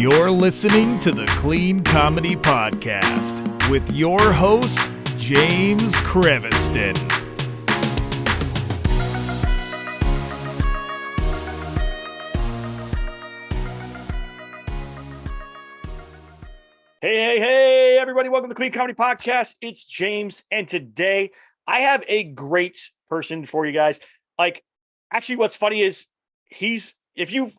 You're listening to the Clean Comedy Podcast with your host, James Creviston. Hey, everybody. Welcome to the Clean Comedy Podcast. It's James, and today I have a great person for you guys. Actually, what's funny is if you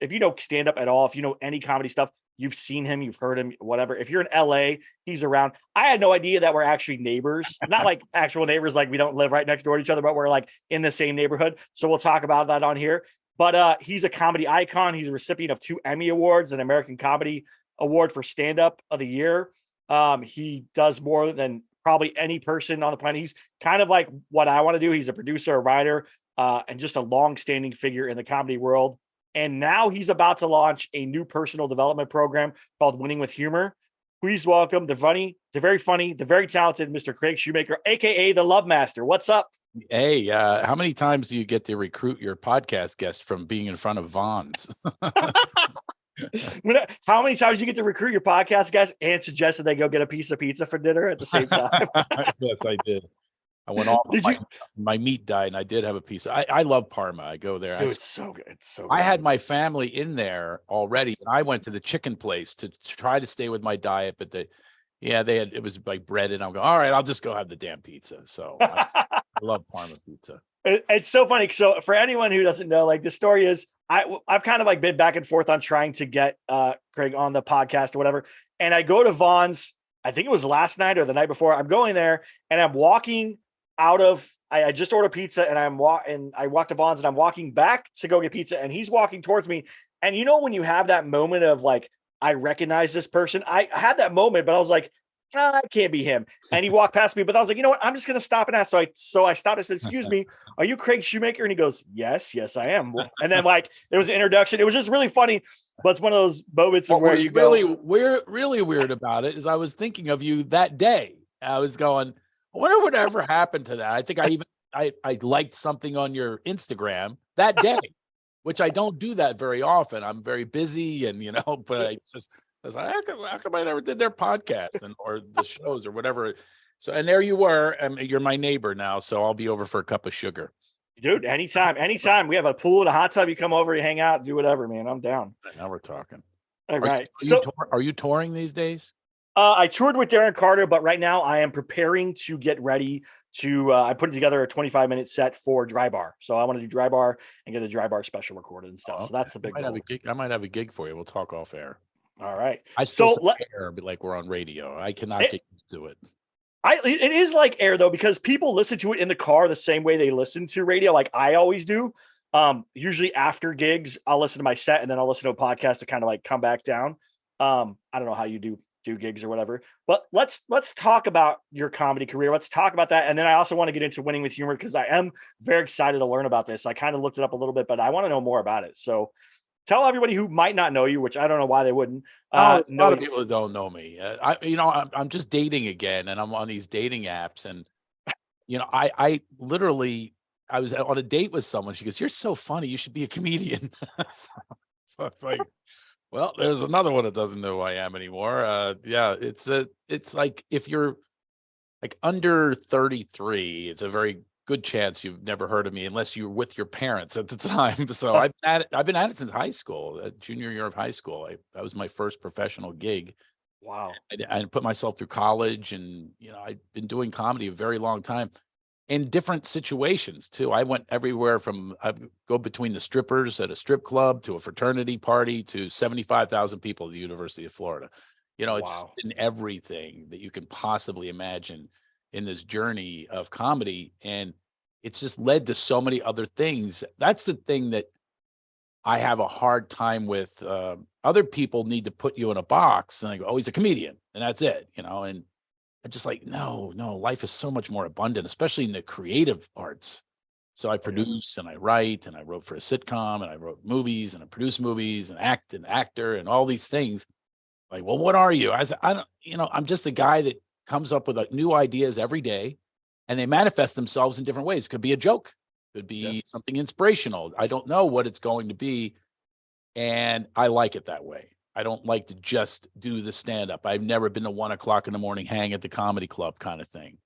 know stand-up at all, if you know any comedy stuff, you've seen him, you've heard him, whatever. If you're in LA, he's around. I had no idea that we're actually neighbors, not like actual neighbors, like we don't live right next door to each other, but we're like in the same neighborhood. So we'll talk about that on here. But he's a comedy icon. He's a recipient of 2 Emmy Awards, an American Comedy Award for Stand-Up of the Year. He does more than probably any person on the planet. He's kind of like what I want to do. He's a producer, a writer, and just a long-standing figure in the comedy world. And now he's about to launch a new personal development program called Winning with Humor. Please welcome the very funny, the very talented Mr. Craig Shoemaker, aka the Love Master. What's up? Hey, how many times do you get to recruit your podcast guest from being in front of Vons? How many times you get to recruit your podcast guys and suggest that they go get a piece of pizza for dinner at the same time? Yes, I did. I went off. My meat died, and I did have a piece. I love Parma. I go there. Dude, it's so good. It's so good. I had my family in there already, and I went to the chicken place to try to stay with my diet, but it was like bread, and I'm going, all right, I'll just go have the damn pizza. So I love Parma pizza. It's so funny. So for anyone who doesn't know, like the story is, I've kind of like been back and forth on trying to get Craig on the podcast or whatever. And I go to Vons, I think it was last night or the night before. I'm going there and I'm walking out of, I just ordered pizza and I walked to Vons and I'm walking back to go get pizza and he's walking towards me. And you know, when you have that moment of like, I recognize this person, I had that moment, but I was like, it can't be him. And he walked past me, but I was like, you know what? I'm just going to stop and ask. So I stopped and said, excuse me, are you Craig Shoemaker? And he goes, yes, I am. And then like, there was an introduction. It was just really funny, but it's one of those moments of where you really weird about it is I was thinking of you that day. I was going, I wonder what ever happened to that. I think I liked something on your Instagram that day, which I don't do that very often. I'm very busy and, but I was like, how come I never did their podcast or the shows or whatever? So, and there you were. You're my neighbor now, so I'll be over for a cup of sugar. Dude, anytime. We have a pool and a hot tub. You come over, you hang out, do whatever, man. I'm down. Now we're talking. All right. Are you touring these days? I toured with Darren Carter, but right now I am preparing to get ready to, I put together a 25-minute set for Dry Bar. So I want to do Dry Bar and get a Dry Bar special recorded and stuff. So that's the big goal. I might have a gig for you. We'll talk off air. All right. I still air, but like we're on radio. I cannot get used to it. It is like air though, because people listen to it in the car the same way they listen to radio. Like I always do. Usually after gigs, I'll listen to my set and then I'll listen to a podcast to kind of like come back down. I don't know how you do gigs or whatever, but let's talk about your comedy career. Let's talk about that. And then I also want to get into Winning with Humor because I am very excited to learn about this. I kind of looked it up a little bit, but I want to know more about it. So tell everybody who might not know you, which I don't know why they wouldn't. A lot of people don't know me. I'm just dating again, and I'm on these dating apps, and I literally I was on a date with someone. She goes, "You're so funny. You should be a comedian." so it's like, well, there's another one that doesn't know who I am anymore. It's like if you're like under 33, it's a very good chance you've never heard of me unless you were with your parents at the time. So I've been at it since high school, junior year of high school. That was my first professional gig. Wow. I put myself through college, and I've been doing comedy a very long time in different situations too. I went everywhere from I go between the strippers at a strip club to a fraternity party to 75,000 people at the University of Florida. It's just been everything that you can possibly imagine in this journey of comedy, and it's just led to so many other things. That's the thing that I have a hard time with. Other people need to put you in a box and I go, oh, he's a comedian and that's it, and I'm just like, no, life is so much more abundant, especially in the creative arts. So I produce and I write and I wrote for a sitcom and I wrote movies and I produced movies and act and actor and all these things. Like, well, what are you? I said, I don't, I'm just a guy that comes up with new ideas every day, and they manifest themselves in different ways. It could be a joke, could be something inspirational. I don't know what it's going to be, and I like it that way. I don't like to just do the stand-up. I've never been a 1:00 in the morning hang at the comedy club kind of thing,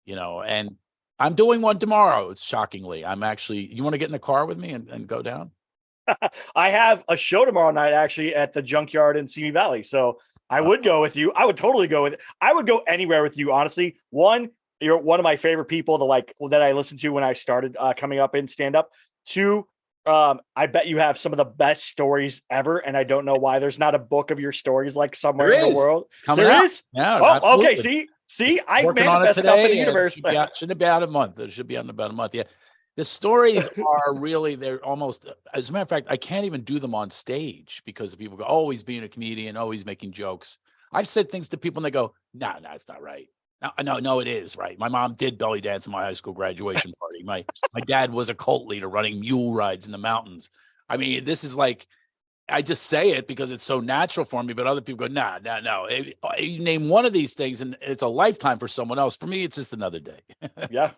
and I'm doing one tomorrow. It's shockingly. You want to get in the car with me and go down? I have a show tomorrow night actually at the Junkyard in Simi Valley. So I would go with you. I would totally go with it. I would go anywhere with you, honestly. One, you're one of my favorite people that I listened to when I started coming up in stand up. Two, I bet you have some of the best stories ever, and I don't know why there's not a book of your stories like somewhere in the world. It's coming there out. Is? Yeah, oh, okay. See, I manifest stuff in the universe. Should be out a month. It should be out in about a month. Yeah. The stories are really, they're almost, as a matter of fact, I can't even do them on stage because people go, oh, he's being a comedian, oh, he's making jokes. I've said things to people and they go, no, it's not right. No, it is right. My mom did belly dance in my high school graduation party. My dad was a cult leader running mule rides in the mountains. I mean, this is like, I just say it because it's so natural for me, but other people go, no. You name one of these things and it's a lifetime for someone else. For me, it's just another day. Yeah.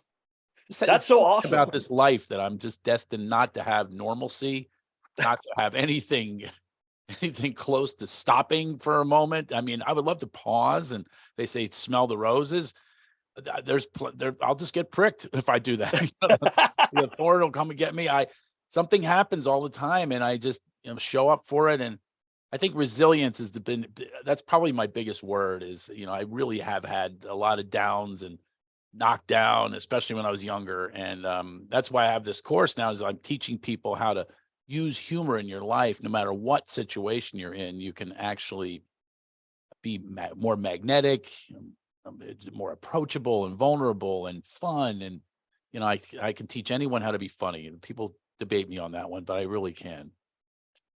That's so awesome about this life that I'm just destined not to have normalcy, not to have anything close to stopping for a moment. I mean, I would love to pause and they say, smell the roses. I'll just get pricked if I do that. The thorn will come and get me. Something happens all the time and I just show up for it. And I think resilience that's probably my biggest word is, I really have had a lot of downs and knocked down, especially when I was younger. And that's why I have this course now is I'm teaching people how to use humor in your life. No matter what situation you're in, you can actually be more magnetic, more approachable and vulnerable and fun. And, I can teach anyone how to be funny. And people debate me on that one, but I really can.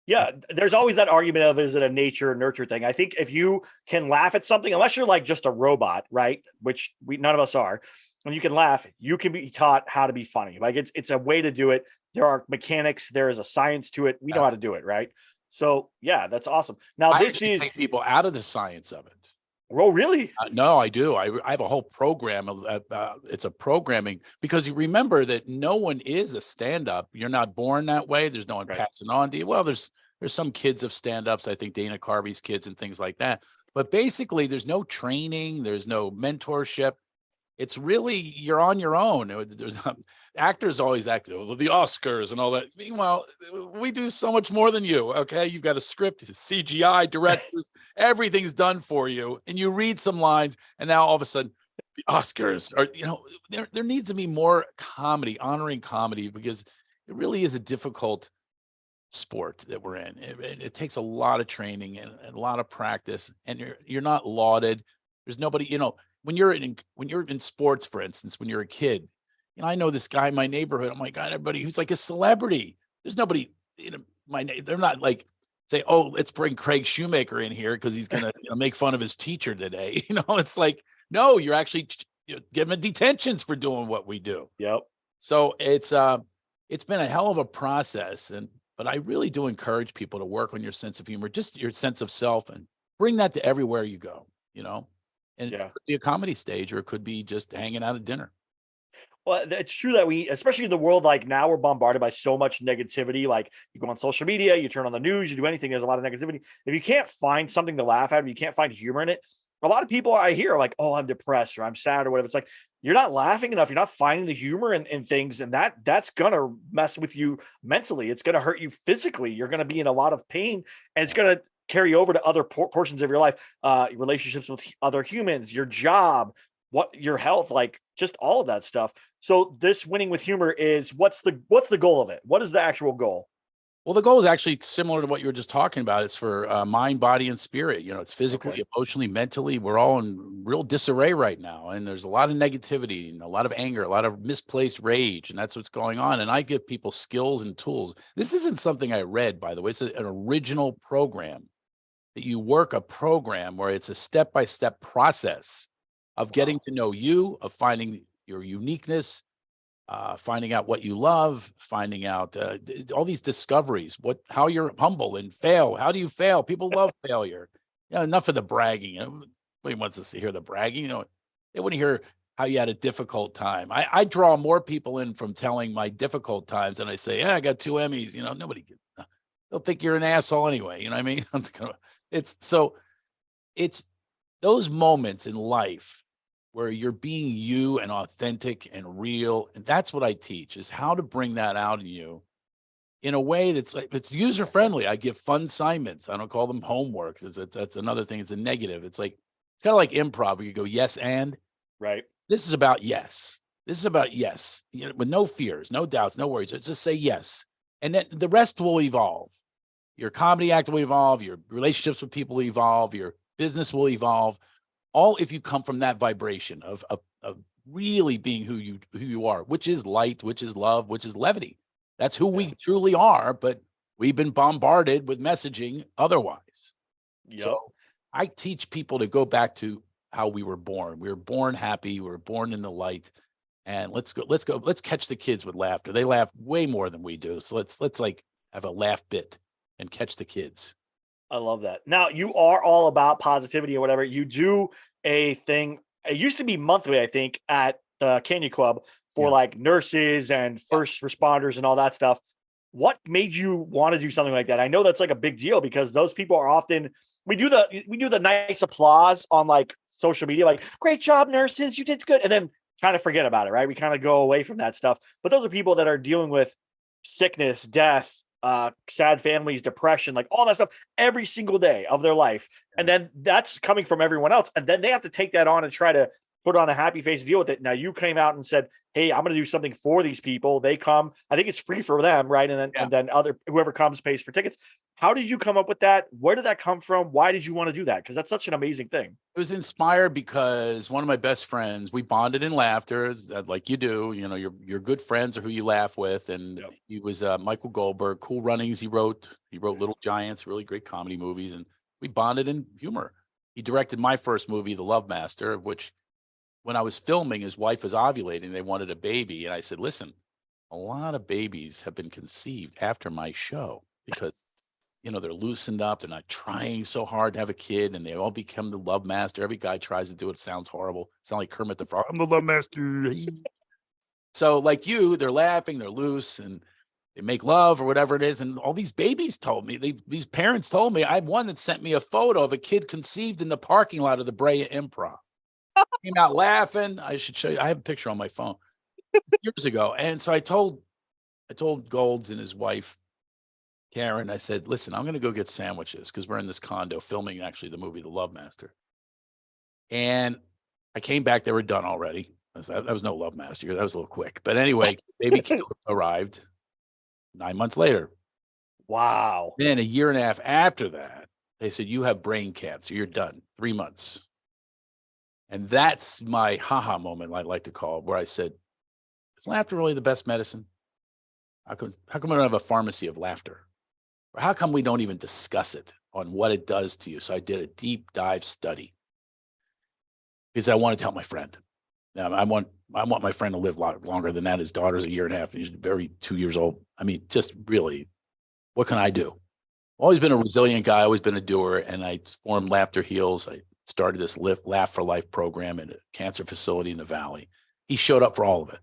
Yeah, there's always that argument of, is it a nature or nurture thing? I think if you can laugh at something, unless you're like just a robot, right? Which none of us are, when you can laugh, you can be taught how to be funny. Like it's a way to do it. There are mechanics. There is a science to it. We know how to do it, right? So yeah, that's awesome. Now this is take people out of the science of it. Oh, really? No, I do. I have a whole program of it's a programming because you remember that no one is a stand-up. You're not born that way. There's no one passing on to you. Well, there's some kids of stand-ups. I think Dana Carvey's kids and things like that. But basically, there's no training. There's no mentorship. It's really you're on your own. Actors always act the Oscars and all that. Meanwhile, we do so much more than you. Okay, you've got a script, CGI, directors, everything's done for you, and you read some lines, and now all of a sudden, the Oscars are. There needs to be more comedy, honoring comedy, because it really is a difficult sport that we're in. It takes a lot of training and a lot of practice, and you're not lauded. There's nobody, when you're in sports, for instance, when you're a kid, I know this guy in my neighborhood. Oh my God, everybody who's like a celebrity. There's nobody they're not like say, oh, let's bring Craig Shoemaker in here because he's gonna make fun of his teacher today. It's like, no, you're actually giving detentions for doing what we do. Yep. So it's been a hell of a process, but I really do encourage people to work on your sense of humor, just your sense of self, and bring that to everywhere you go. And it could be a comedy stage, or it could be just hanging out at dinner. Well, it's true that especially in the world like now, we're bombarded by so much negativity. Like you go on social media, you turn on the news, you do anything, there's a lot of negativity. If you can't find something to laugh at, if you can't find humor in it, a lot of people I hear are like, oh, I'm depressed or I'm sad or whatever. It's like, you're not laughing enough. You're not finding the humor in things. And that's going to mess with you mentally. It's going to hurt you physically. You're going to be in a lot of pain, and it's going to carry over to other portions of your life, relationships with other humans, your job, your health, like just all of that stuff. So this winning with humor is what's the goal of it? What is the actual goal? Well, the goal is actually similar to what you were just talking about. It's for mind, body, and spirit. It's physically, emotionally, mentally. We're all in real disarray right now. And there's a lot of negativity and a lot of anger, a lot of misplaced rage. And that's what's going on. And I give people skills and tools. This isn't something I read, by the way. It's an original program that you work a program where it's a step-by-step process of getting to know you, of finding your uniqueness, finding out what you love, finding out all these discoveries, how you're humble and fail. How do you fail? People love failure. Enough of the bragging. Nobody wants to hear the bragging. They want to hear how you had a difficult time. I draw more people in from telling my difficult times than I say, yeah, I got 2 Emmys. Nobody they'll think you're an asshole anyway. You know what I mean? It's those moments in life where you're being you and authentic and real. And that's what I teach, is how to bring that out in you in a way that's like, it's user friendly. I give fun assignments. I don't call them homework. That's another thing. It's a negative. It's like, it's kind of like improv where you go, yes, and Right. this is about yes. This is about yes, you know, with no fears, no doubts, no worries. Just say yes. And then the rest will evolve. Your comedy act will evolve. Your relationships with people will evolve. Your business will evolve. All if you come from that vibration of really being who you are, which is light, which is love, which is levity. That's who we truly are, but we've been bombarded with messaging otherwise. Yep. So I teach people to go back to how we were born. We were born happy. We were born in the light. And let's catch the kids with laughter. They laugh way more than we do. So let's like have a laugh bit and catch the kids. I love that. Now, you are all about positivity or whatever. You do a thing. It used to be monthly, I think, at the Canyon Club for like nurses and first responders and all that stuff. What made you want to do something like that? I know that's like a big deal because those people are often, we do the nice applause on like social media, like, great job, nurses, you did good. And then kind of forget about it, right? We kind of go away from that stuff. But those are people that are dealing with sickness, death, sad families, depression, like all that stuff every single day of their life. And then that's coming from everyone else. And then they have to take that on and try to put on a happy face to deal with it. Now you came out and said, hey, I'm going to do something for these people. They come, I think it's free for them, right? And then whoever comes pays for tickets. How did you come up with that? Where did that come from? Why did you want to do that? Because that's such an amazing thing. It was inspired because one of my best friends, we bonded in laughter, like you do. You know, your good friends are who you laugh with, and he was Michael Goldberg. Cool Runnings. He wrote Little Giants, really great comedy movies, and we bonded in humor. He directed my first movie, The Love Master, of which, when I was filming, his wife was ovulating. They wanted a baby, and I said, "Listen, a lot of babies have been conceived after my show because." You know, they're loosened up. They're not trying so hard to have a kid, and they all become the love master. Every guy tries to do it. It sounds horrible. Sound like Kermit the Frog. I'm the love master. So like you, they're laughing, they're loose, and they make love or whatever it is. And all these babies told me, these parents told me, I had one that sent me a photo of a kid conceived in the parking lot of the Brea Improv. Came out laughing. I should show you. I have a picture on my phone years ago. And so I told Golds and his wife, Karen, I said, listen, I'm going to go get sandwiches because we're in this condo filming actually the movie The Love Master. And I came back, they were done already. That was no Love Master. That was a little quick. But anyway, baby Caleb arrived 9 months later. Wow. Then a year and a half after that, they said, you have brain cancer. You're done. 3 months. And that's my haha moment, I like to call it, where I said, is laughter really the best medicine? How come I don't have a pharmacy of laughter? Or how come we don't even discuss it on what it does to you? So I did a deep dive study because I wanted to help my friend. Now, I want my friend to live longer than that. His daughter's a year and a half. And he's 2 years old. I mean, just really, what can I do? Always been a resilient guy, always been a doer. And I formed Laughter Heals. I started this Laugh for Life program at a cancer facility in the Valley. He showed up for all of it.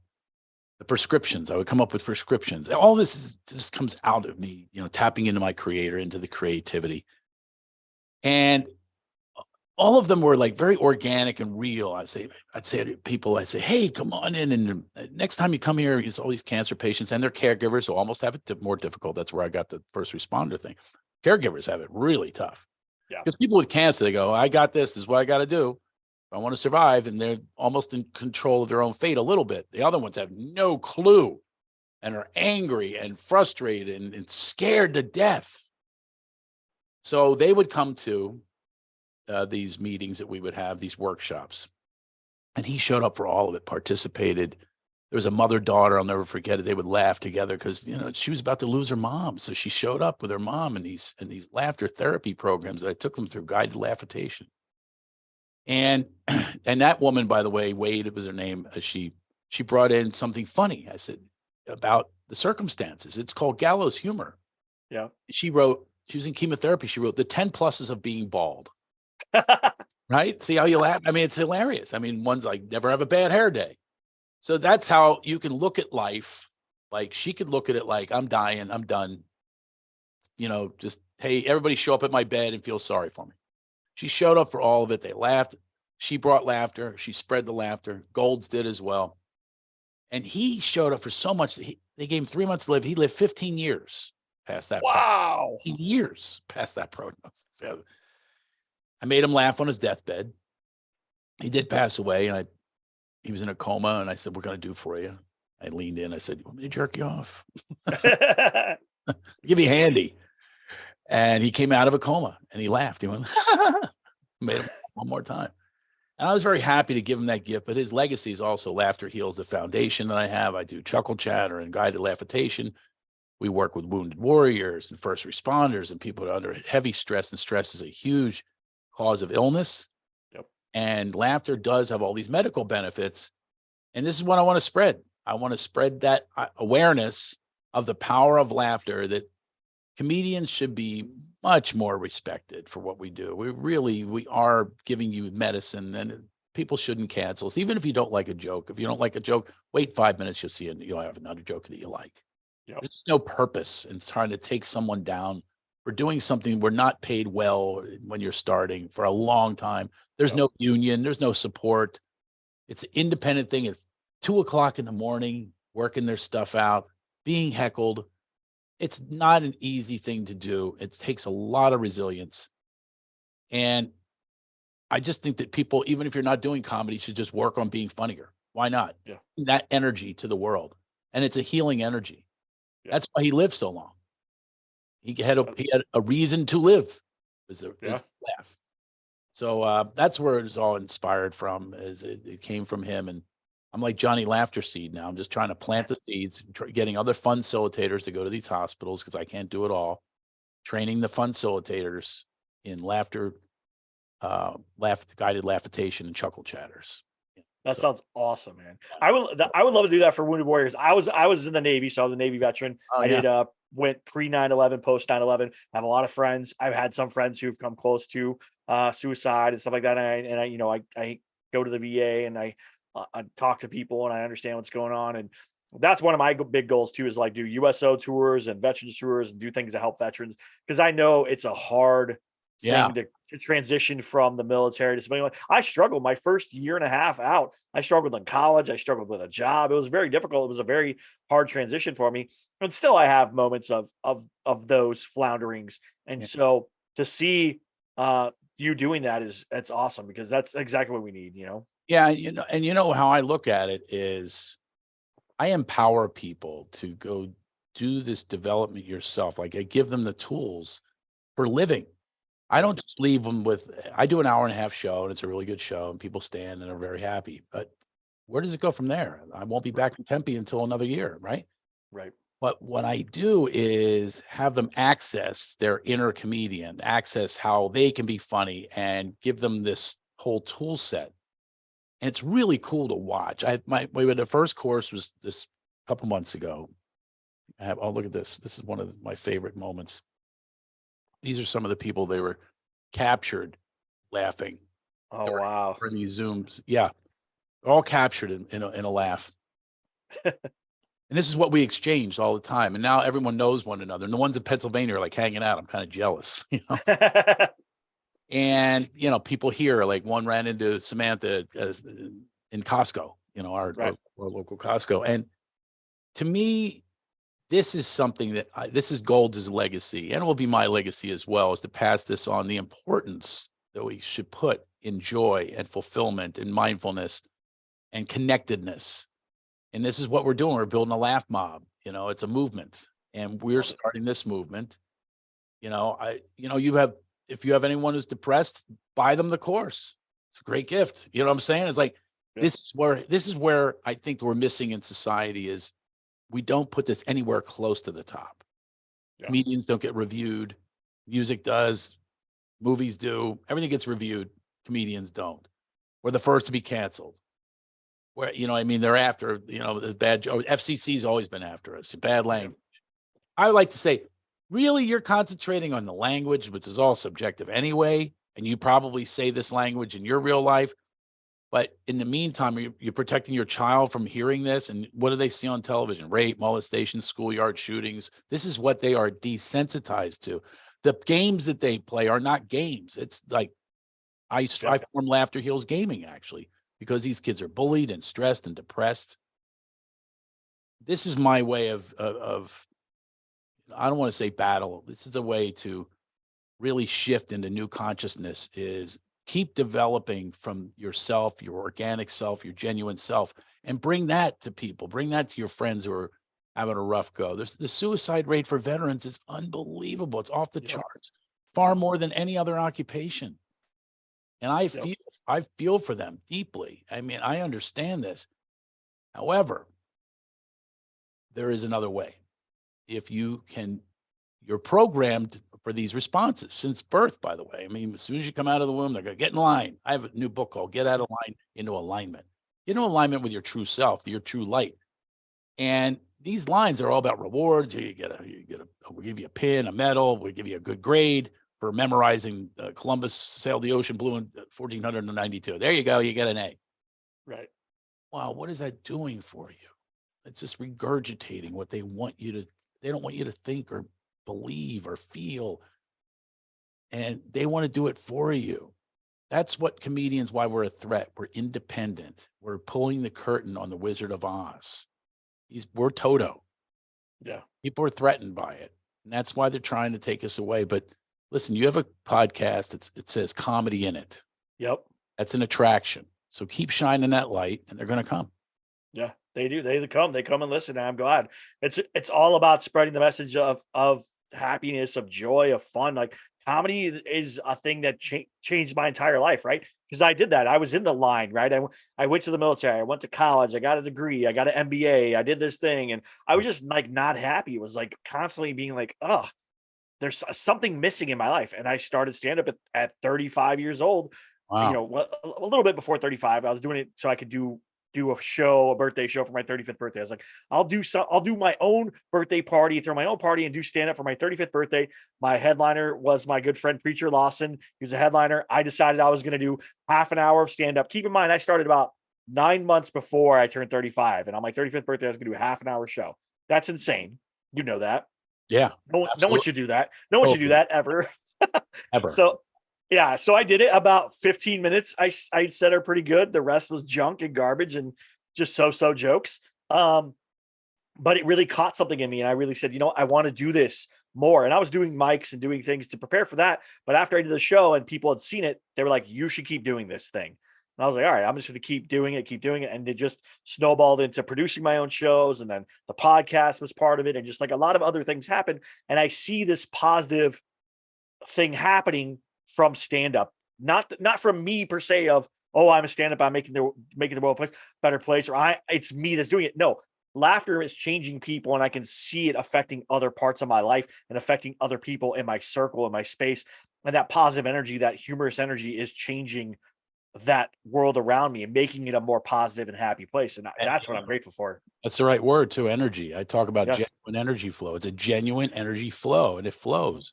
The prescriptions, I would come up with prescriptions. All this just comes out of me, you know, tapping into my creator, into the creativity. And all of them were like very organic and real. I'd say to people, hey, come on in. And next time you come here, it's all these cancer patients and their caregivers who almost have it more difficult. That's where I got the first responder thing. Caregivers have it really tough. Yeah. Because people with cancer, they go, I got this is what I got to do. I want to survive, and they're almost in control of their own fate a little bit. The other ones have no clue and are angry and frustrated and scared to death. So they would come to these meetings that we would have, these workshops. And he showed up for all of it, participated. There was a mother-daughter, I'll never forget it. They would laugh together because, you know, she was about to lose her mom. So she showed up with her mom in these laughter therapy programs that I took them through, guided laughitation. And that woman, by the way, Wade, it was her name. She brought in something funny. I said about the circumstances. It's called gallows humor. Yeah. She was in chemotherapy. She wrote the 10 pluses of being bald. Right? See how you laugh? I mean, it's hilarious. I mean, one's like never have a bad hair day. So that's how you can look at life. Like she could look at it like I'm dying, I'm done. just, hey, everybody show up at my bed and feel sorry for me. She showed up for all of it. They laughed. She brought laughter. She spread the laughter. Golds did as well. And he showed up for so much. They gave him 3 months to live. He lived 15 years past that. Wow. 15 years past that prognosis. So I made him laugh on his deathbed. He did pass away, and he was in a coma, and I said, "We're going to do for you." I leaned in. I said, "You want me to jerk you off? Give me a handy." And he came out of a coma, and he laughed. He went, made him one more time. And I was very happy to give him that gift. But his legacy is also Laughter Heals, the foundation that I have. I do chuckle chatter and guided laughitation. We work with wounded warriors and first responders and people under heavy stress. And stress is a huge cause of illness. Yep. And laughter does have all these medical benefits. And this is what I want to spread. I want to spread that awareness of the power of laughter, that comedians should be much more respected for what we do. We are giving you medicine, and people shouldn't cancel us. Even if you don't like a joke, if you don't like a joke, wait 5 minutes, you'll see it. You'll have another joke that you like. Yep. There's no purpose in trying to take someone down. We're doing something. We're not paid well when you're starting for a long time. There's no union. There's no support. It's an independent thing at 2:00 in the morning, working their stuff out, being heckled. It's not an easy thing to do. It takes a lot of resilience. And I just think that people, even if you're not doing comedy, should just work on being funnier. Why not? Yeah. That energy to the world. And it's a healing energy. Yeah. That's why he lived so long. He had a reason to live. Is laugh. So that's where it's all inspired from. Is it came from him. And I'm like Johnny Laughter Seed now. I'm just trying to plant the seeds, getting other fun facilitators to go to these hospitals because I can't do it all. Training the fun facilitators in laughter, guided laughitation and chuckle chatters. That sounds awesome, man. I would love to do that for Wounded Warriors. I was in the Navy, so I was a Navy veteran. Went pre 9/11, post 9/11. I have a lot of friends. I've had some friends who've come close to suicide and stuff like that. And I go to the VA and I talk to people and I understand what's going on. And that's one of my big goals too, is like do USO tours and veterans tours and do things to help veterans. Cause I know it's a hard thing to transition from the military to something like I struggled my first year and a half out. I struggled in college. I struggled with a job. It was very difficult. It was a very hard transition for me. And still I have moments of those flounderings. And so to see you doing that's awesome, because that's exactly what we need, Yeah, and how I look at it is I empower people to go do this development yourself. Like I give them the tools for living. I don't just leave them I do an 1.5-hour show and it's a really good show and people stand and are very happy. But where does it go from there? I won't be back in Tempe until another year, right? Right. But what I do is have them access their inner comedian, access how they can be funny and give them this whole tool set. And it's really cool to watch. The first course was this couple months ago. Look at this. This is one of my favorite moments. These are some of the people they were captured laughing. Oh, wow. In these Zooms. Yeah. They're all captured in a laugh. And this is what we exchanged all the time. And now everyone knows one another. And the ones in Pennsylvania are like hanging out. I'm kind of jealous, And, people here, like one ran into Samantha in Costco, our local Costco. And to me, this is something that this is Gold's legacy, and it will be my legacy as well, is to pass this on, the importance that we should put in joy and fulfillment and mindfulness and connectedness. And this is what we're doing. We're building a laugh mob. It's a movement, and we're starting this movement. If you have anyone who's depressed, buy them the course. It's a great gift. You know what I'm saying? It's like, this is where I think we're missing in society is we don't put this anywhere close to the top. Yeah. Comedians don't get reviewed. Music does. Movies do. Everything gets reviewed. Comedians don't. We're the first to be canceled. They're after, the bad joke. FCC's always been after us. Bad language. I like to say, really, you're concentrating on the language, which is all subjective anyway, and you probably say this language in your real life. But in the meantime, you're protecting your child from hearing this. And what do they see on television? Rape, molestation, schoolyard shootings. This is what they are desensitized to. The games that they play are not games. It's like I form Laughter Heals Gaming, actually, because these kids are bullied and stressed and depressed. This is my way of I don't want to say battle. This is the way to really shift into new consciousness, is keep developing from yourself, your organic self, your genuine self, and bring that to people. Bring that to your friends who are having a rough go. The suicide rate for veterans is unbelievable. It's off the charts, far more than any other occupation. And I feel for them deeply. I mean, I understand this. However, there is another way. If you can, you're programmed for these responses since birth, by the way. I mean, as soon as you come out of the womb, they're going to get in line. I have a new book called Get Out of Line into Alignment. Get into alignment with your true self, your true light. And these lines are all about rewards. We'll give you a pin, a medal. We'll give you a good grade for memorizing Columbus sailed the ocean blue in 1492. There you go. You get an A. Right. Wow. What is that doing for you? It's just regurgitating what they want you to. They don't want you to think or believe or feel. And they want to do it for you. That's what comedians, why we're a threat. We're independent. We're pulling the curtain on the Wizard of Oz. We're Toto. Yeah. People are threatened by it. And that's why they're trying to take us away. But listen, you have a podcast. It says comedy in it. Yep. That's an attraction. So keep shining that light and they're going to come. Yeah, they do. They come and listen. And I'm glad. It's all about spreading the message of happiness, of joy, of fun. Like comedy is a thing that changed my entire life, right? Because I did that. I was in the line, right? I went to the military. I went to college. I got a degree. I got an MBA. I did this thing, and I was just like not happy. It was like constantly being like, oh, there's something missing in my life. And I started stand up at 35 years old. Wow. You know, a little bit before 35. I was doing it so I could do a birthday show for my 35th birthday. I was like, I'll do my own birthday party, throw my own party and do stand up for my 35th birthday. My headliner was my good friend, Preacher Lawson. He was a headliner. I decided I was going to do half an hour of stand up. Keep in mind, I started about 9 months before I turned 35. And on my 35th birthday, I was going to do a half an hour show. That's insane. You know that. Yeah. No one should do that. No one should do that ever. Ever. So I did it about 15 minutes. I said her pretty good. The rest was junk and garbage and just so jokes. But it really caught something in me. And I really said, I want to do this more. And I was doing mics and doing things to prepare for that. But after I did the show and people had seen it, they were like, you should keep doing this thing. And I was like, all right, I'm just going to keep doing it. And it just snowballed into producing my own shows. And then the podcast was part of it. And just like a lot of other things happened. And I see this positive thing happening from stand-up, not from me per se of, oh, I'm a stand-up, I'm making the world a better place, or it's me that's doing it. No, laughter is changing people, and I can see it affecting other parts of my life and affecting other people in my circle, in my space. And that positive energy, that humorous energy is changing that world around me and making it a more positive and happy place. And that's what I'm grateful for. That's the right word too. Energy. I talk about genuine energy flow. It's a genuine energy flow and it flows.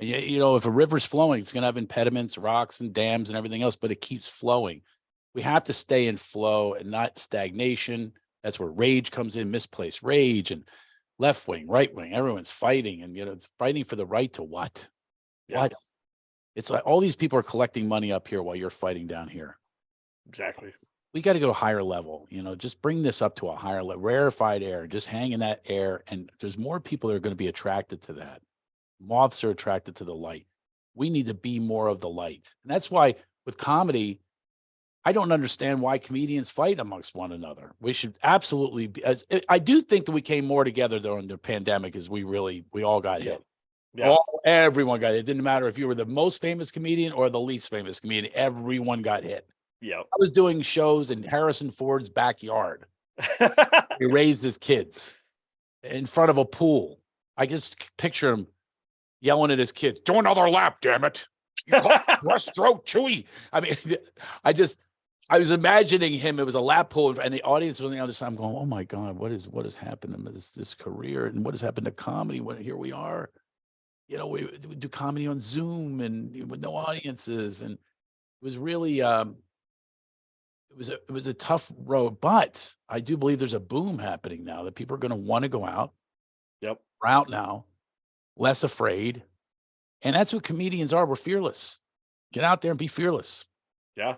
And if a river's flowing, it's going to have impediments, rocks and dams and everything else, but it keeps flowing. We have to stay in flow and not stagnation. That's where rage comes in, misplaced rage, and left wing, right wing, everyone's fighting and, fighting for the right to what? Yeah. What? It's like all these people are collecting money up here while you're fighting down here. Exactly. We got to go to a higher level, just bring this up to a higher level, rarefied air, just hang in that air. And there's more people that are going to be attracted to that. Moths are attracted to the light. We need to be more of the light. And that's why with comedy, I don't understand why comedians fight amongst one another. We should absolutely be. I do think that we came more together during the pandemic as we all got hit. Yeah. Everyone got hit. It didn't matter if you were the most famous comedian or the least famous comedian. Everyone got hit. Yeah. I was doing shows in Harrison Ford's backyard. He raised his kids in front of a pool. I just picture him yelling at his kids, do another lap, damn it. Breaststroke, Chewy. I mean, I was imagining him. It was a lap pool, and the audience was on the other side. I'm going, oh my God, what has happened to this career, and what has happened to comedy? Here we are. We do comedy on Zoom and with no audiences, and it was really it was a tough road, but I do believe there's a boom happening now that people are going to want to go out. Yep. We're out now, less afraid. And that's what comedians are. We're fearless. Get out there and be fearless. Yeah.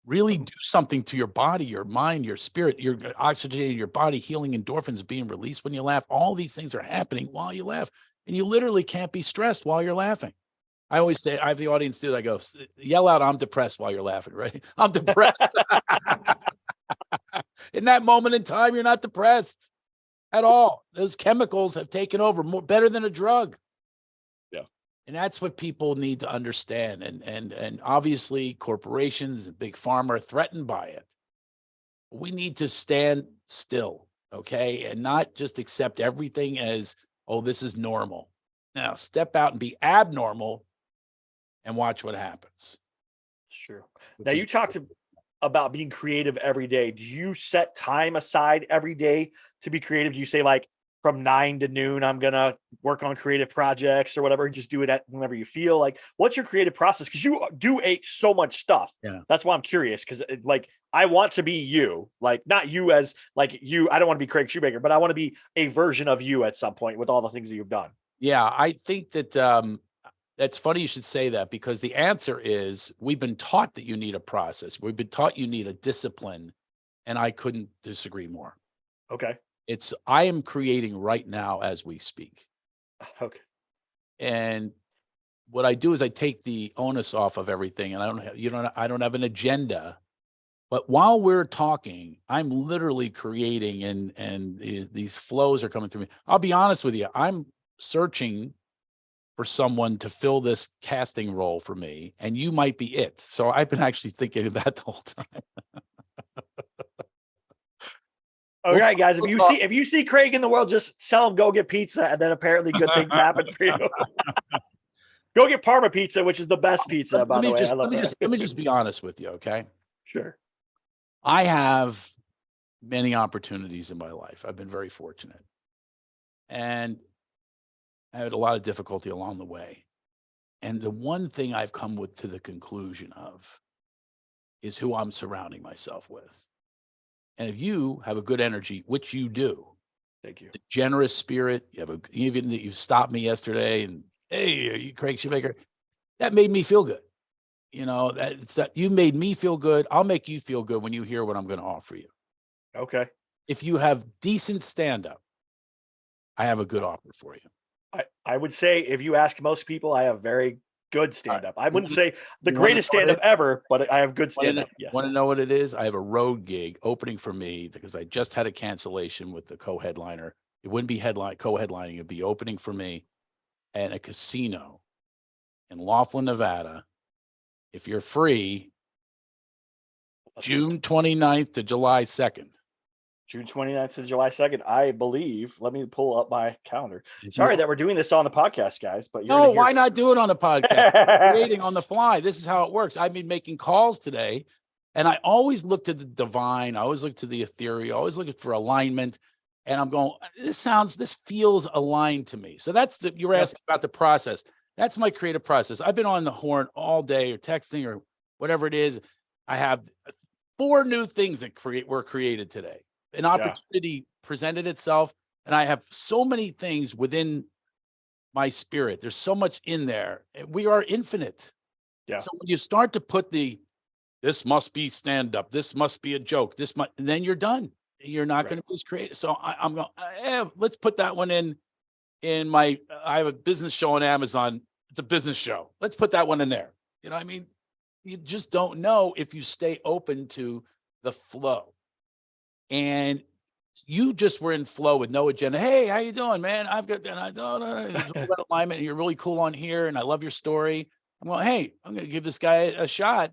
Really do something to your body, your mind, your spirit. You're oxygenating your body, healing endorphins being released when you laugh. All these things are happening while you laugh. And you literally can't be stressed while you're laughing. I always say, I have the audience do that. I go, yell out, I'm depressed while you're laughing, right? I'm depressed. In that moment in time, you're not depressed at all. Those chemicals have taken over better than a drug. Yeah. And that's what people need to understand. And obviously corporations and big pharma are threatened by it. We need to stand still, okay? And not just accept everything as, oh, this is normal. Now step out and be abnormal and watch what happens. Sure. Now you talked about being creative every day. Do you set time aside every day to be creative? Do you say like from 9 to noon, I'm going to work on creative projects or whatever? Just do it at whenever you feel like, what's your creative process? Cause you do so much stuff. Yeah. That's why I'm curious. Cause like, I want to be you, like not you as like you, I don't want to be Craig Shoemaker, but I want to be a version of you at some point with all the things that you've done. Yeah. I think that, that's funny you should say that, because the answer is we've been taught that you need a process. We've been taught you need a discipline, and I couldn't disagree more. Okay. I am creating right now as we speak. Okay. And what I do is I take the onus off of everything, and I don't have an agenda. But while we're talking, I'm literally creating, and these flows are coming through me. I'll be honest with you. I'm searching for someone to fill this casting role for me, and you might be it. So I've been actually thinking of that the whole time. All right, guys. If you see Craig in the world, just tell him go get pizza, and then apparently good things happen for you. Go get Parma pizza, which is the best pizza, by the way. Let me just be honest with you, okay? Sure. I have many opportunities in my life. I've been very fortunate, and I had a lot of difficulty along the way. And the one thing I've come to the conclusion of is who I'm surrounding myself with. And if you have a good energy, which you do, thank you, a generous spirit, even that you stopped me yesterday and, hey, are you Craig Shoemaker? That made me feel good. That you made me feel good. I'll make you feel good when you hear what I'm going to offer you. Okay. If you have decent stand-up, I have a good offer for you. I would say if you ask most people, I have very good stand-up. I wouldn't say the greatest stand-up ever, but I have good stand-up. Yes. Want to know what it is? I have a road gig opening for me because I just had a cancellation with the co-headliner. It wouldn't be co-headlining. It'd be opening for me at a casino in Laughlin, Nevada. If you're free, June 29th to July 2nd. June 29th to July 2nd, I believe. Let me pull up my calendar. Sorry that we're doing this on the podcast, guys, but why not do it on the podcast? Creating on the fly. This is how it works. I've been making calls today, and I always look to the divine. I always look to the ethereal. I always look for alignment, and I'm going, this feels aligned to me. So you were asking about the process. That's my creative process. I've been on the horn all day or texting or whatever it is. I have 4 new things that were created today. An opportunity presented itself, and I have so many things within my spirit. There's so much in there. We are infinite. Yeah. So when you start to put this must be stand-up, this must be a joke, and then you're done. You're not going to be as creative. So I'm going, let's put that one in I have a business show on Amazon. It's a business show. Let's put that one in there. You know what I mean? You just don't know if you stay open to the flow. And you just were in flow with no agenda. Hey, how you doing, man? I've got alignment, and you're really cool on here, and I love your story. I'm going, hey, I'm going to give this guy a shot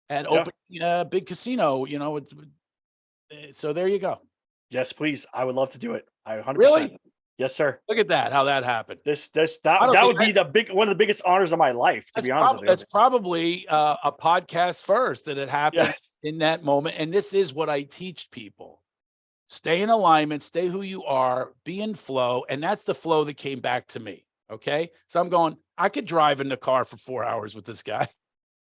at opening a big casino. So there you go. Yes, please. I would love to do it. I 100%. Really? Yes, sir. Look at that. How that happened. That would be one of the biggest honors of my life. To be honest with you, that's probably a podcast first that it happened. Yeah. In that moment. And this is what I teach people. Stay in alignment, stay who you are, be in flow. And that's the flow that came back to me. Okay. So I'm going, I could drive in the car for 4 hours with this guy.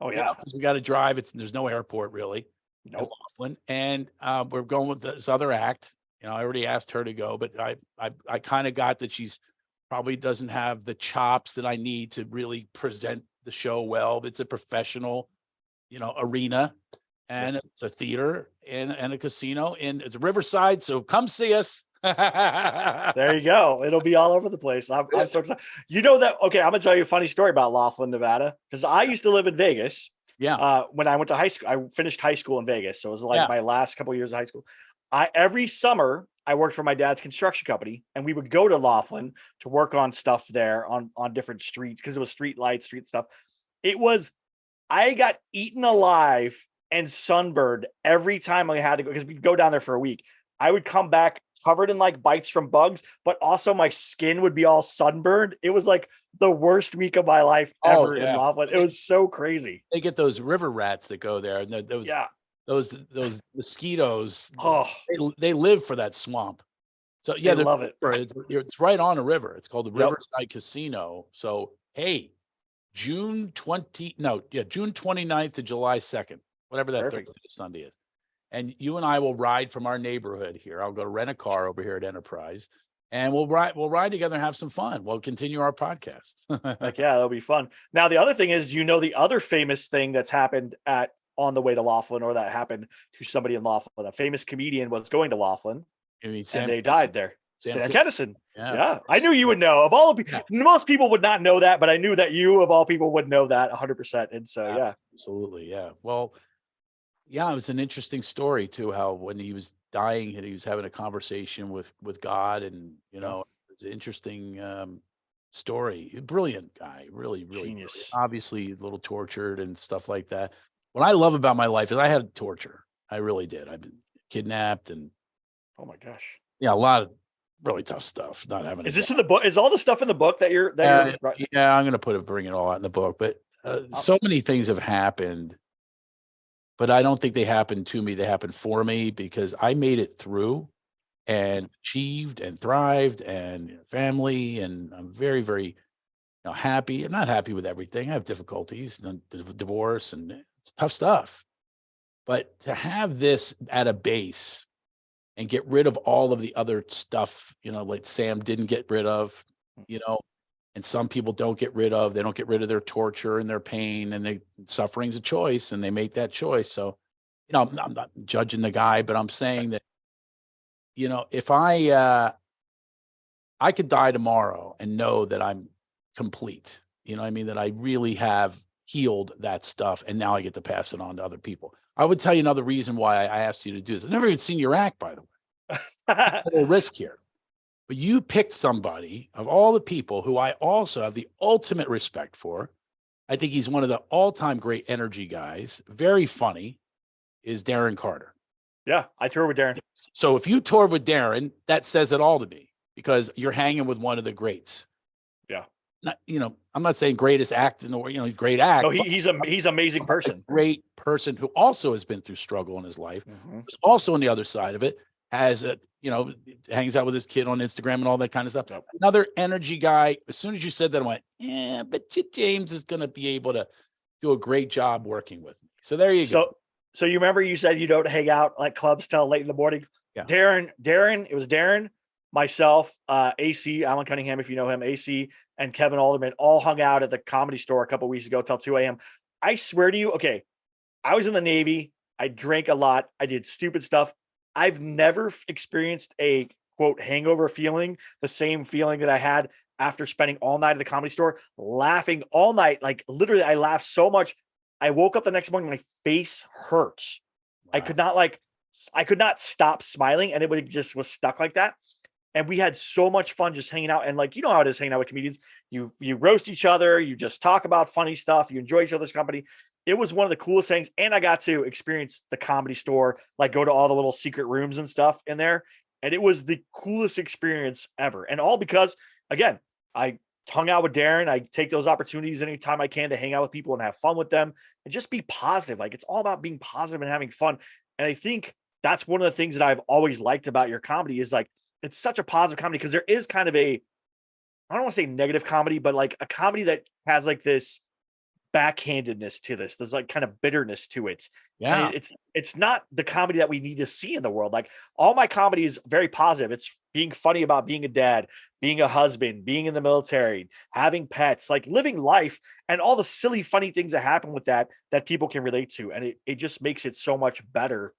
Oh yeah. Because we got to drive. There's no airport really. Nope. Laughlin, and we're going with this other act. You know, I already asked her to go, but I kind of got that she's probably doesn't have the chops that I need to really present the show well. It's a professional, arena, and it's a theater and a casino, and it's Riverside. So come see us. There you go. It'll be all over the place. I'm so excited. You know that. Okay, I'm gonna tell you a funny story about Laughlin, Nevada, because I used to live in Vegas. Yeah. When I went to high school, I finished high school in Vegas, so it was like Yeah. my last couple of years of high school. Every summer I worked for my dad's construction company, and we would go to Laughlin to work on stuff there on different streets because it was street lights, street stuff. I got eaten alive and sunburned every time I had to go because we'd go down there for a week. I would come back covered in like bites from bugs, but also my skin would be all sunburned. It was like the worst week of my life ever in Laughlin. It was so crazy. They get those river rats that go there, and those mosquitoes. Oh, they live for that swamp. So I love it. It's right on a river. It's called the Riverside Casino. So hey, June 29th to July 2nd, whatever that Thursday to Sunday is. And you and I will ride from our neighborhood here. I'll go rent a car over here at Enterprise, and we'll ride together and have some fun. We'll continue our podcast. Like, yeah, that'll be fun. Now, the other thing is, the other famous thing that's happened on the way to Laughlin, or that happened to somebody in Laughlin. A famous comedian was going to Laughlin, and they died there. Sam Kinison. Yeah. I knew you would know. Of all the people, most people would not know that, but I knew that you, of all people, would know that 100%. And so, yeah. Absolutely. Yeah. Well, yeah, it was an interesting story too, how when he was dying, he was having a conversation with God, and it's an interesting story. Brilliant guy, really genius. Brilliant. Obviously a little tortured and stuff like that. What I love about my life is I had torture. I really did. I've been kidnapped, and oh my gosh. Yeah, a lot of really tough stuff. Not having Is this in the book? Is all the stuff in the book that you're I'm gonna bring it all out in the book, but so many things have happened. But I don't think they happened to me. They happened for me because I made it through and achieved and thrived, and family. And I'm very, very happy. I'm not happy with everything. I have difficulties, and divorce, and it's tough stuff. But to have this at a base and get rid of all of the other stuff, like Sam didn't get rid of, and some people don't get rid of. They don't get rid of their torture and their pain, and suffering's a choice, and they make that choice. So, I'm not judging the guy, but I'm saying that, if I could die tomorrow and know that I'm complete, that I really have healed that stuff, and now I get to pass it on to other people. I would tell you another reason why I asked you to do this. I've never even seen your act, by the way. A risk here. But you picked somebody of all the people who I also have the ultimate respect for. I think he's one of the all-time great energy guys. Very funny, is Darren Carter. Yeah, I toured with Darren. So if you toured with Darren, that says it all to me, because you're hanging with one of the greats. Yeah. Not, I'm not saying greatest act in the world, he's a great act. No, he's an amazing person. Great person who also has been through struggle in his life. Mm-hmm. Who's also on the other side of it, has hangs out with his kid on Instagram and all that kind of stuff. Yep. Another energy guy. As soon as you said that, I went, yeah, but James is going to be able to do a great job working with me. So there you go. So you remember you said you don't hang out like clubs till late in the morning? Yeah. Darren, it was Darren, myself, AC, Alan Cunningham, if you know him, AC, and Kevin Alderman all hung out at the Comedy Store a couple of weeks ago till 2 a.m. I swear to you, okay, I was in the Navy. I drank a lot. I did stupid stuff. I've never experienced a, quote, hangover feeling, the same feeling that I had after spending all night at the Comedy Store, laughing all night. Like, literally, I laughed so much. I woke up the next morning, my face hurts. Wow. I could not stop smiling, and it just was stuck like that. And we had so much fun just hanging out. And like, how it is hanging out with comedians. You roast each other. You just talk about funny stuff. You enjoy each other's company. It was one of the coolest things. And I got to experience the Comedy Store, like go to all the little secret rooms and stuff in there. And it was the coolest experience ever. And all because, again, I hung out with Darren. I take those opportunities anytime I can to hang out with people and have fun with them and just be positive. Like, it's all about being positive and having fun. And I think that's one of the things that I've always liked about your comedy is like, it's such a positive comedy, because there is kind of I don't want to say negative comedy, but like a comedy that has like this backhandedness to this. There's like kind of bitterness to it. And Yeah. it's not the comedy that we need to see in the world. Like all my comedy is very positive. It's being funny about being a dad, being a husband, being in the military, having pets, like living life, and all the silly, funny things that happen with that people can relate to. And it just makes it so much better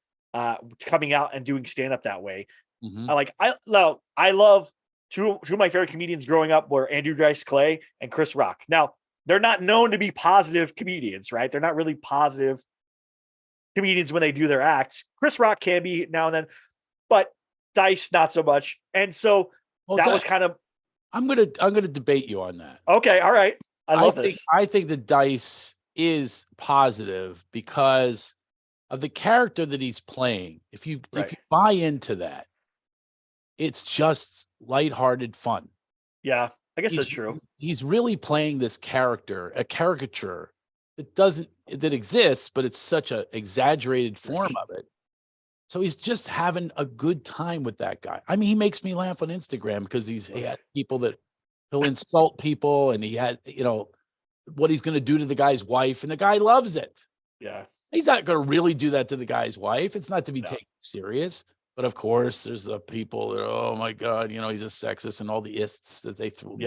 coming out and doing stand-up that way. Hmm. I love two of my favorite comedians growing up were Andrew Dice Clay and Chris Rock. Now, they're not known to be positive comedians, right? They're not really positive comedians when they do their acts. Chris Rock can be now and then, but Dice not so much. And so Well, that was kind of I'm gonna debate you on that. okay. All right, I love this. I think the Dice is positive because of the character that he's playing. If you buy into that, it's just lighthearted fun. Yeah, I guess that's true. He's really playing this character, a caricature that exists, but it's such a exaggerated form of it. So he's just having a good time with that guy. I mean, he makes me laugh on Instagram because he had people that he'll insult people, and he had, what he's going to do to the guy's wife, and the guy loves it. Yeah. He's not going to really do that to the guy's wife. It's not to be taken serious. But of course, there's the people that, oh my God, he's a sexist, and all the ists that they threw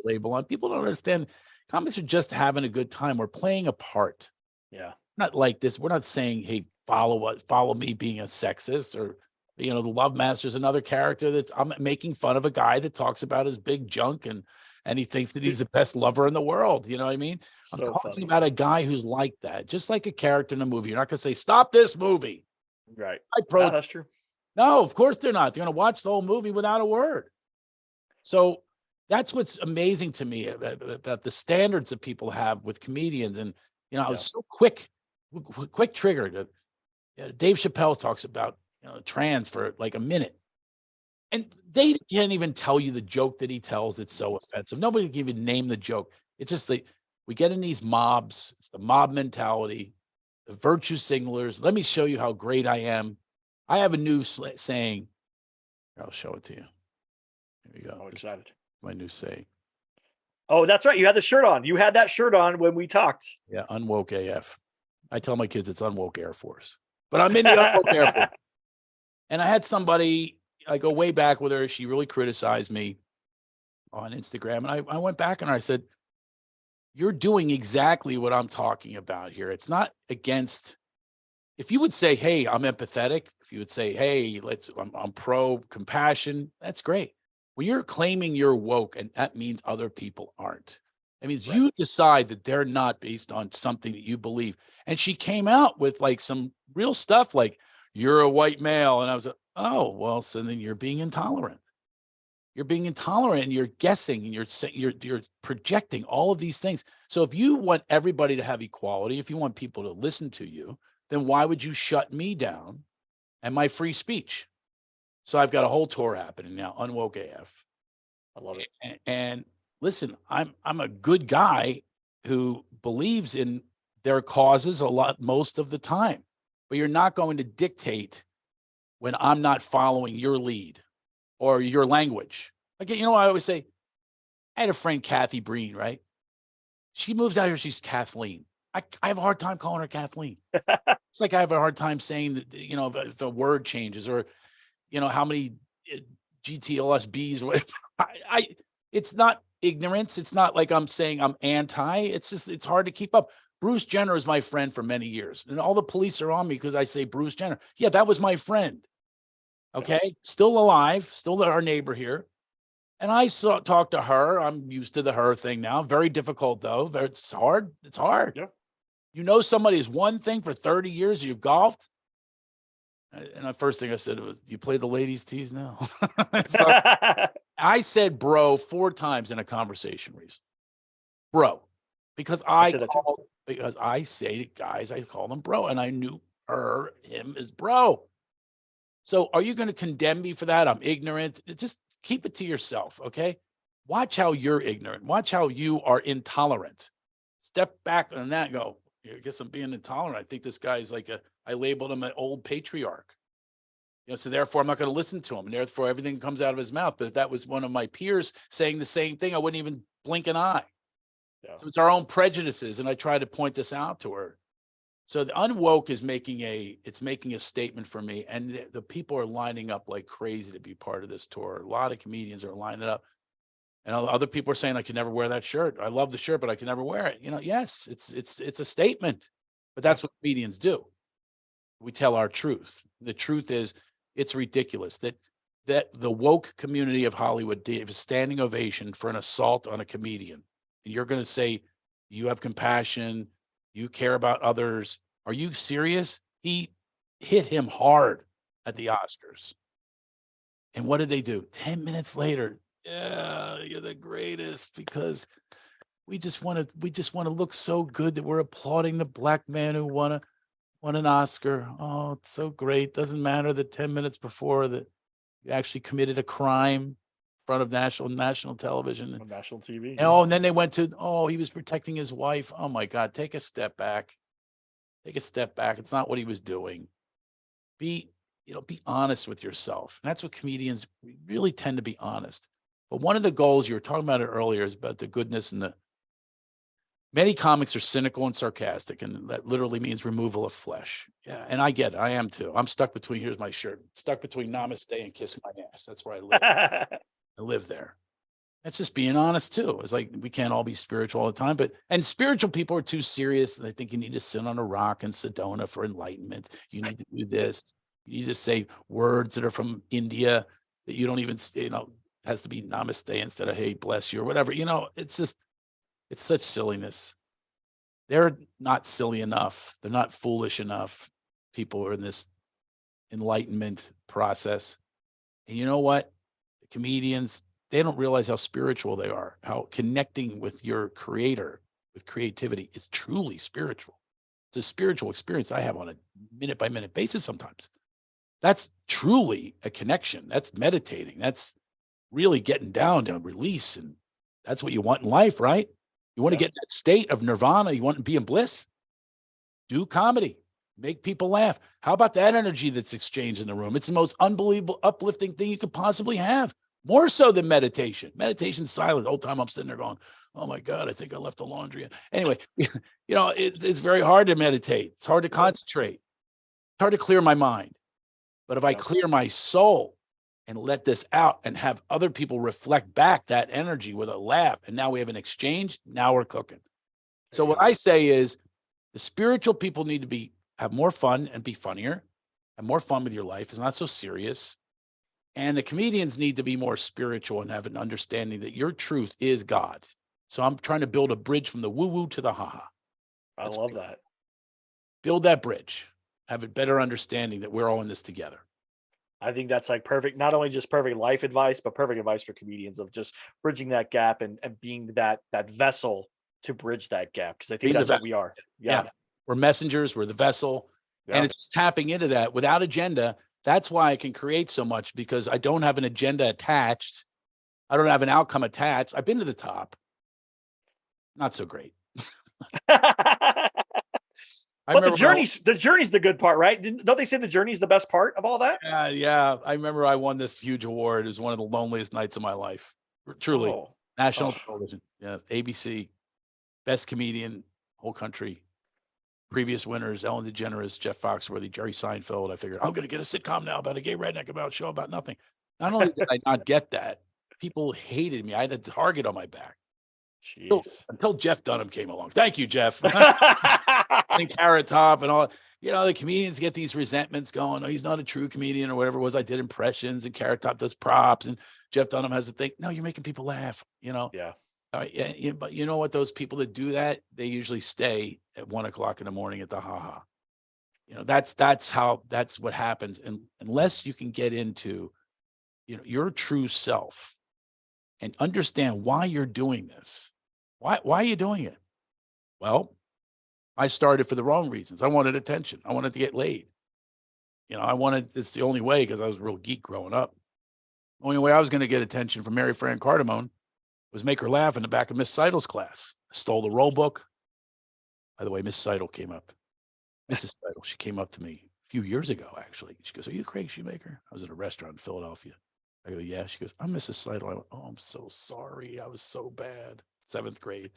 label on. People don't understand. Comics are just having a good time. We're playing a part. Yeah. Not like this. We're not saying, hey, follow me being a sexist, or, the Love Master's another character I'm making fun of a guy that talks about his big junk and he thinks that he's the best lover in the world. You know what I mean? I'm talking about a guy who's like that, just like a character in a movie. You're not going to say, stop this movie. Right. That's true. No, of course they're not. They're going to watch the whole movie without a word. So that's what's amazing to me about the standards that people have with comedians. And, I was so quick triggered. Dave Chappelle talks about, trans for like a minute. And they can't even tell you the joke that he tells. It's so offensive. Nobody can even name the joke. It's just we get in these mobs. It's the mob mentality, the virtue signalers. Let me show you how great I am. I have a new saying. I'll show it to you. Here we go. I'm excited. My new saying. Oh, that's right. You had the shirt on. You had that shirt on when we talked. Yeah, unwoke AF. I tell my kids it's unwoke Air Force. But I'm in the unwoke Air Force. And I had somebody, I go way back with her. She really criticized me on Instagram. And I went back and I said, you're doing exactly what I'm talking about here. It's not against. If you would say, hey, I'm empathetic, if you would say, hey, I'm pro compassion, that's great. When you're claiming you're woke, and that means other people aren't. That means you decide that they're not based on something that you believe. And she came out with like some real stuff like, you're a white male. And I was like, oh, well, so then you're being intolerant. You're being intolerant, and you're guessing, and you're projecting all of these things. So if you want everybody to have equality, if you want people to listen to you, then why would you shut me down and my free speech? So I've got a whole tour happening now, Unwoke AF. I love it. And listen, I'm a good guy who believes in their causes most of the time, but you're not going to dictate when I'm not following your lead or your language. Like, I always say, I had a friend, Kathy Breen, right? She moves out here. She's Kathleen. I have a hard time calling her Kathleen. It's like I have a hard time saying that, if a word changes, or, how many GTLSBs. It's not ignorance. It's not like I'm saying I'm anti. It's just, it's hard to keep up. Bruce Jenner is my friend for many years, and all the police are on me because I say Bruce Jenner. Yeah, that was my friend. Okay. Still alive, still our neighbor here. And I talked to her. I'm used to the her thing now. Very difficult though. It's hard. It's hard. Yeah. Somebody is one thing for 30 years. You've golfed. And the first thing I said was, you play the ladies' tees now? So I said bro 4 times in a conversation recently. Bro. Because I say to guys, I call them bro. And I knew him as bro. So are you going to condemn me for that? I'm ignorant. Just keep it to yourself, okay? Watch how you're ignorant. Watch how you are intolerant. Step back on that and go, I guess I'm being intolerant. I think this guy's I labeled him an old patriarch. So therefore I'm not going to listen to him. And therefore everything comes out of his mouth. But if that was one of my peers saying the same thing, I wouldn't even blink an eye. Yeah. So it's our own prejudices. And I try to point this out to her. So the unwoke is making a statement for me. And the people are lining up like crazy to be part of this tour. A lot of comedians are lining up. And other people are saying, I can never wear that shirt. I love the shirt, but I can never wear it. Yes, it's a statement. But that's what comedians do. We tell our truth. The truth is, it's ridiculous that the woke community of Hollywood gave a standing ovation for an assault on a comedian. And you're going to say you have compassion, you care about others. Are you serious? He hit him hard at the Oscars. And what did they do? 10 minutes later, yeah, you're the greatest, because we just want to look so good that we're applauding the black man who won an Oscar. Oh, it's so great. Doesn't matter that 10 minutes before that you actually committed a crime in front of national television. On national TV. And then they went to, he was protecting his wife. Oh my God, take a step back. Take a step back. It's not what he was doing. Be honest with yourself. And that's what comedians really tend to be honest. But one of the goals, you were talking about it earlier, is about the goodness and many comics are cynical and sarcastic, and that literally means removal of flesh. Yeah, and I get it. I am too. I'm stuck between, here's my shirt, stuck between namaste and kiss my ass. That's where I live. I live there. That's just being honest too. It's like, we can't all be spiritual all the time, and spiritual people are too serious. They think you need to sit on a rock in Sedona for enlightenment. You need to do this. You need to say words that are from India that you don't even, has to be namaste instead of hey, bless you, or whatever. It's such silliness. They're not silly enough. They're not foolish enough. People are in this enlightenment process. And you know what? The comedians, they don't realize how spiritual they are, how connecting with your creator, with creativity, is truly spiritual. It's a spiritual experience I have on a minute by minute basis sometimes. That's truly a connection. That's meditating. That's really getting down to release. And that's what you want in life, right? You want to get in that state of nirvana. You want to be in bliss. Do comedy. Make people laugh. How about that energy that's exchanged in the room? It's the most unbelievable, uplifting thing you could possibly have. More so than meditation. Meditation's silent. The whole time I'm sitting there going, oh my God, I think I left the laundry in. Anyway, it's very hard to meditate. It's hard to concentrate. It's hard to clear my mind. But if I clear my soul and let this out and have other people reflect back that energy with a laugh, and now we have an exchange, now we're cooking. So what I say is, the spiritual people need to have more fun and be funnier, have more fun with your life. It's not so serious. And the comedians need to be more spiritual and have an understanding that your truth is God. So I'm trying to build a bridge from the woo-woo to the ha-ha. I love that. Build that bridge. Have a better understanding that we're all in this together. I think that's like perfect, not only just perfect life advice, but perfect advice for comedians, of just bridging that gap and being that vessel to bridge that gap. Because I think that's what we are. Yeah. We're messengers. We're the vessel. Yeah. And it's just tapping into that without agenda. That's why I can create so much, because I don't have an agenda attached. I don't have an outcome attached. I've been to the top. Not so great. But the journey's the good part, right? Don't they say the journey's the best part of all that? Yeah. I remember I won this huge award. It was one of the loneliest nights of my life. Truly. National television. Yeah. ABC. Best comedian, whole country. Previous winners, Ellen DeGeneres, Jeff Foxworthy, Jerry Seinfeld. I figured, I'm going to get a sitcom now about a gay redneck about a show about nothing. Not only did I not get that, people hated me. I had a target on my back. Until Jeff Dunham came along. Thank you, Jeff. And Carrot Top and all. The comedians get these resentments going. Oh, he's not a true comedian or whatever it was. I did impressions and Carrot Top does props and Jeff Dunham has to think, no, you're making people laugh, Yeah. But you know what? Those people that do that, they usually stay at 1 o'clock in the morning at the ha-ha. That's what happens. And unless you can get into, your true self and understand why you're doing this. Why are you doing it? Well, I started for the wrong reasons. I wanted attention. I wanted to get laid. It's the only way, because I was a real geek growing up. The only way I was going to get attention from Mary Fran Cardamone was make her laugh in the back of Miss Seidel's class. I stole the roll book. By the way, Miss Seidel came up. Mrs. Seidel, she came up to me a few years ago, actually. She goes, are you Craig Shoemaker? I was at a restaurant in Philadelphia. I go, yeah. She goes, I'm Mrs. Seidel. I went, oh, I'm so sorry. I was so bad. 7th grade.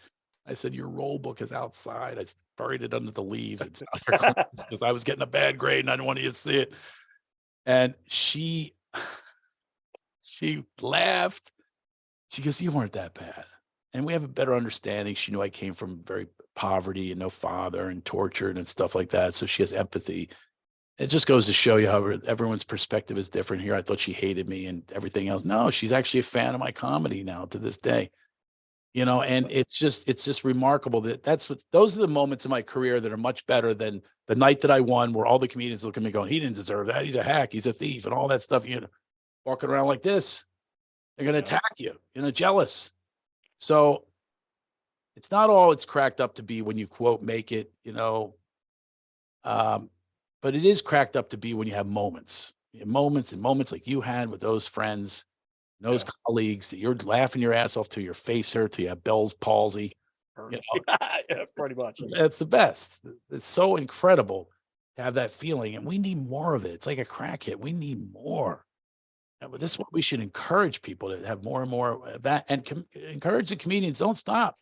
I said, your roll book is outside. I buried it under the leaves. It's not for class because I was getting a bad grade and I didn't want you to see it. And she laughed. She goes, you weren't that bad. And we have a better understanding. She knew I came from very poverty and no father and tortured and stuff like that. So she has empathy. It just goes to show you how everyone's perspective is different here. I thought she hated me and everything else. No, she's actually a fan of my comedy now to this day. And it's just remarkable those are the moments in my career that are much better than the night that I won, where all the comedians look at me going, he didn't deserve that. He's a hack. He's a thief and all that stuff. Walking around like this, they're going to attack you, jealous. So it's not all it's cracked up to be when you quote, make it, but it is cracked up to be when you have moments like you had with those friends, those colleagues that you're laughing your ass off till your face hurt, till you have Bell's palsy. Yeah, pretty much. That's the best. It's so incredible to have that feeling, and we need more of it. It's like a crack hit. We need more. But this is what we should encourage people to have more and more of that, and encourage the comedians. Don't stop.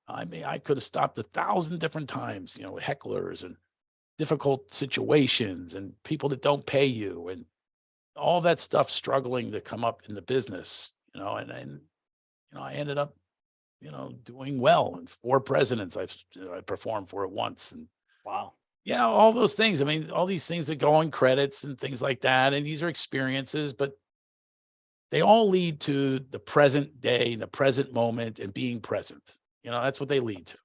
I mean, I could have stopped 1,000 different times, with hecklers and difficult situations and people that don't pay you and all that stuff struggling to come up in the business, and I ended up, doing well. And 4 presidents I performed for at once. And wow. Yeah, all those things. I mean, all these things that go on credits and things like that. And these are experiences, but they all lead to the present day, the present moment, and being present. That's what they lead to.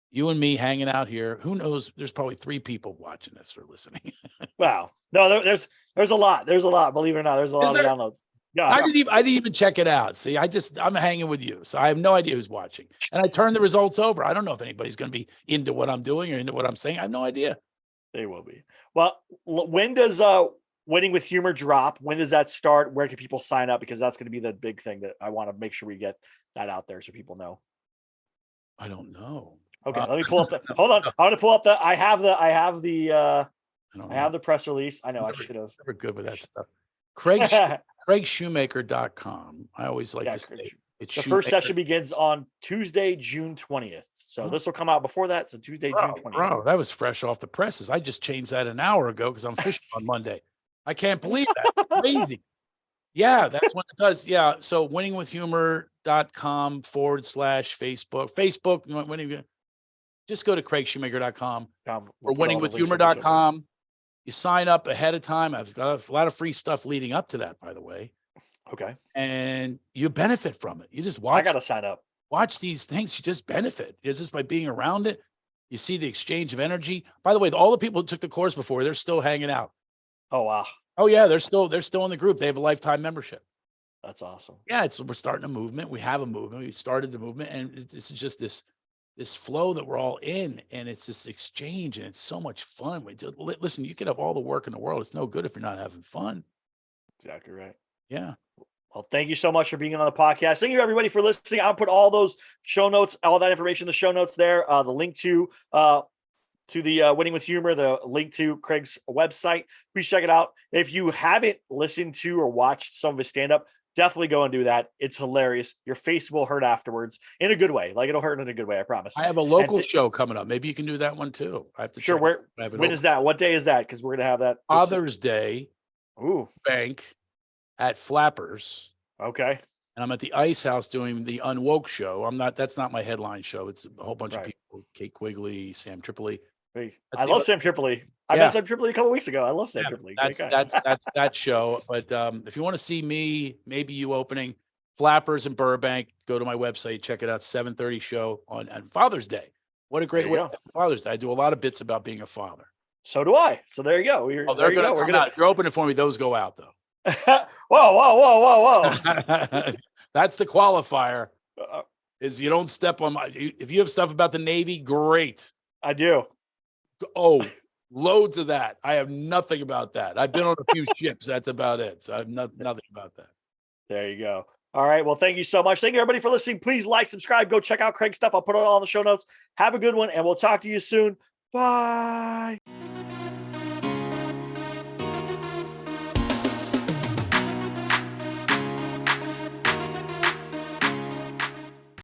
You and me hanging out here. Who knows? There's probably 3 people watching this or listening. Wow. No, there's a lot. There's a lot. Believe it or not, there's a lot of downloads. Yeah. I didn't even check it out. See, I'm hanging with you. So I have no idea who's watching. And I turned the results over. I don't know if anybody's going to be into what I'm doing or into what I'm saying. I have no idea. They will be. Well, when does Winning with Humor drop? When does that start? Where can people sign up? Because that's going to be the big thing that I want to make sure we get that out there so people know. I don't know. Okay, let me pull up hold on. I want to pull up I have the press release. I know I should have. Never good with that stuff. CraigShoemaker.com. I always like to say it's the first session begins on Tuesday, June 20th. So this will come out before that. So Tuesday, June 20th. Bro, that was fresh off the presses. I just changed that an hour ago because I'm fishing on Monday. I can't believe that. It's crazy. Yeah, that's when it does. Yeah. So winningwithhumor.com /Facebook. Facebook, just go to CraigShoemaker.com or winningwithhumor.com. You sign up ahead of time. I've got a lot of free stuff leading up to that, by the way. Okay. And you benefit from it. You just watch. I got to sign up. Watch these things. You just benefit. It's just by being around it. You see the exchange of energy. By the way, all the people who took the course before, they're still hanging out. Oh, wow. Oh, yeah. They're still in the group. They have a lifetime membership. That's awesome. Yeah. We're starting a movement. We have a movement. We started the movement. And this is just this flow that we're all in, and it's this exchange, and it's so much fun. Listen, you could have all the work in the world. It's no good if you're not having fun. Exactly right. Yeah. Well, thank you so much for being on the podcast. Thank you, everybody, for listening. I'll put all those show notes, all that information in the show notes there. The link to the Winning with Humor, the link to Craig's website. Please check it out. If you haven't listened to or watched some of his stand-up, definitely go and do that. It's hilarious. Your face will hurt afterwards in a good way. Like, it'll hurt in a good way, I promise. I have a local show coming up. Maybe you can do that one too. I have to sure. When is that? What day is that? Because we're gonna have that Father's Day. Ooh. Bank at Flappers. Okay. And I'm at the Ice House doing the Unwoke show. That's not my headline show. It's a whole bunch of people. Kate Quigley, Sam Tripoli. I love Sam Tripoli. I met Sam Tripoli a couple weeks ago. I love Sam Tripoli. That's that show. But if you want to see me, maybe you opening Flappers in Burbank, go to my website, check it out. 7:30 show on Father's Day. What a great way! Father's Day. I do a lot of bits about being a father. So do I. So there you go. They're going to come out. You're opening for me. Those go out though. Whoa. That's the qualifier. Is you don't step on my. If you have stuff about the Navy, great. I do. Oh, loads of that. I have nothing about that. I've been on a few ships. That's about it. So I have nothing about that. There you go. All right. Well, thank you so much. Thank you, everybody, for listening. Please like, subscribe, go check out Craig's stuff. I'll put it all in the show notes. Have a good one, and we'll talk to you soon. Bye.